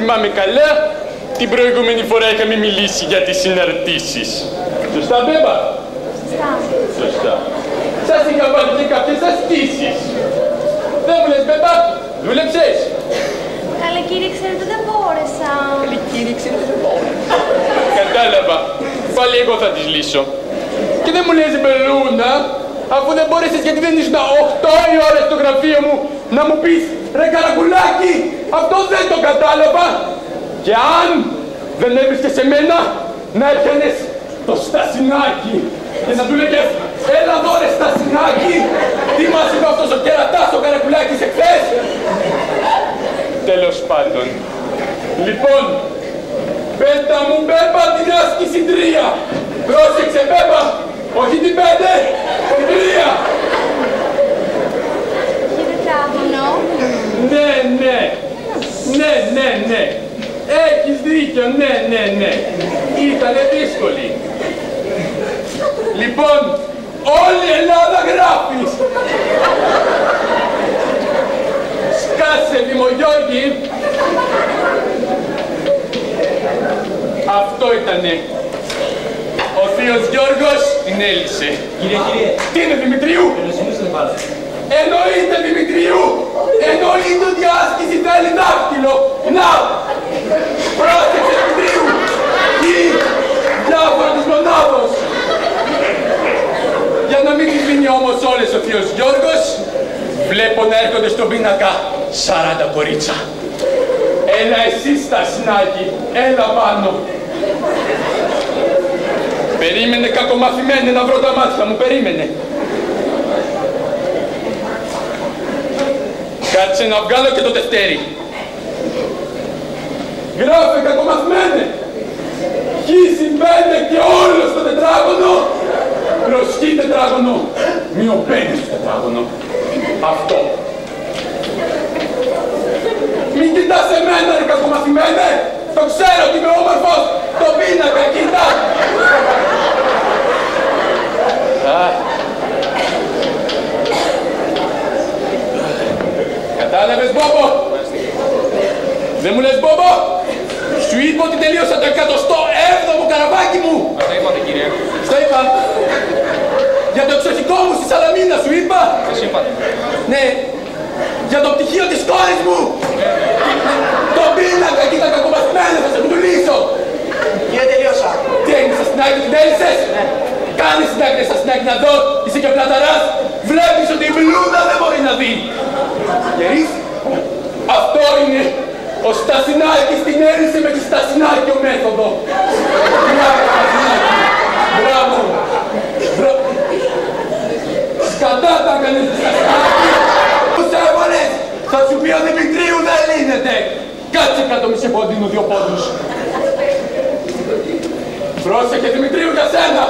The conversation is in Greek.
θυμάμαι καλά, την προηγούμενη φορά είχαμε μιλήσει για τις συναρτήσεις. Σωστά, Μπέμπα? Σωστά. Σας είχα βάλει και κάποιες ασκήσεις. Δεν μου λες, Μπέμπα, δούλεψες? Καλέ κύριε, ξέρετε δεν μπόρεσα. Καλέ κύριε, ξέρετε δεν μπόρεσα. Κατάλαβα. Πάλι εγώ θα τις λύσω. Και δεν μου λες, Μπελούνα, αφού δεν μπόρεσες γιατί δεν ήσουν 8 η ώρα στο γραφείο μου να μου πεις «Ρε Καρακουλάκη, αυτό δεν το κατάλαβα». Και αν δεν έβρισκες σε μένα, να έπιανες το Στασινάκι και να του λέγες «Έλα εδώ ρε Στασινάκι, τι μας είπε αυτός ο κερατάς ο Καρακουλάκης εχθές». Τέλος πάντων. Λοιπόν, πέτα μου Μπέμπα την άσκηση 3. Πρόσεξε Μπέμπα, όχι την 5, την 3. Κύριε Τετράγωνο. Ναι. Έχεις δίκιο, ναι. Ήτανε δύσκολη. Λοιπόν, όλη η Ελλάδα γράφει. Σκάσε Δημογιώργη. Αυτό ήτανε. Ο θείος Γιώργος την έλυσε. Κύριε, Τι είναι Δημητρίου? Εννοείται Δημητρίου. Εννοείται ότι η άσκηση θέλει δάχτυλο. Να! Πρόσεξε Δημητρίου. Ή διάφορα της μονάδος. Για να μην τις δίνει όμως όλες ο θείος Γιώργος, βλέπω να έρχονται στον πίνακα 40 κορίτσα. Έλα εσύ Στασινάκη, έλα πάνω. Περίμενε κακομαθημένε να βρω τα μάτια μου, περίμενε. Κάτσε να βγάλω και το τευτέρι. Γράφε κακομαθημένε. Χ+5 και όλο στο τετράγωνο. Προς χ τετράγωνο. -5 στο τετράγωνο. Αυτό. Μην κοιτάς εμένα ρε κακομαθημένε. Το ξέρω ότι είμαι όμορφος. Το πίνακα, κοίτα. Κατάλαβες Μπόμπο? Δεν μου λες Μπόμπο? Σου είπα ότι τελείωσα το 107ο καραβάκι μου. Αυτό είπατε κύριε. Στο είπα. Για το εξοχικό μου στη Σαλαμίνα σου είπα. Σας είπατε. Ναι. Για το πτυχίο της κόρης μου. Το πίνακα εκεί τα κακομαθημένα θα σε πουλήσω. Κύριε τελείωσα. Τι έγινε στα συνάκια, την τέλησες? Ναι. Κάνεις συνάκια στα συνάκια να δω. Είσαι και πλαταράς. Βλέπεις ότι η μπλούδα δεν μπορεί να δει. Γερείς. Αυτό είναι. Ο Στασινάκης την έρισε με τη Στασινάκιο μέθοδο. Μπράβο Στασινάκη. Μπράβο. Σκατά τα έκανες τη Στασινάκη. Τους έβαλες. Θα σου πει ο Δημητρίου δεν λύνεται. Κάτσε κάτω μη σε ποντίνω 2 πόντους. Πρόσεχε Δημητρίου για σένα.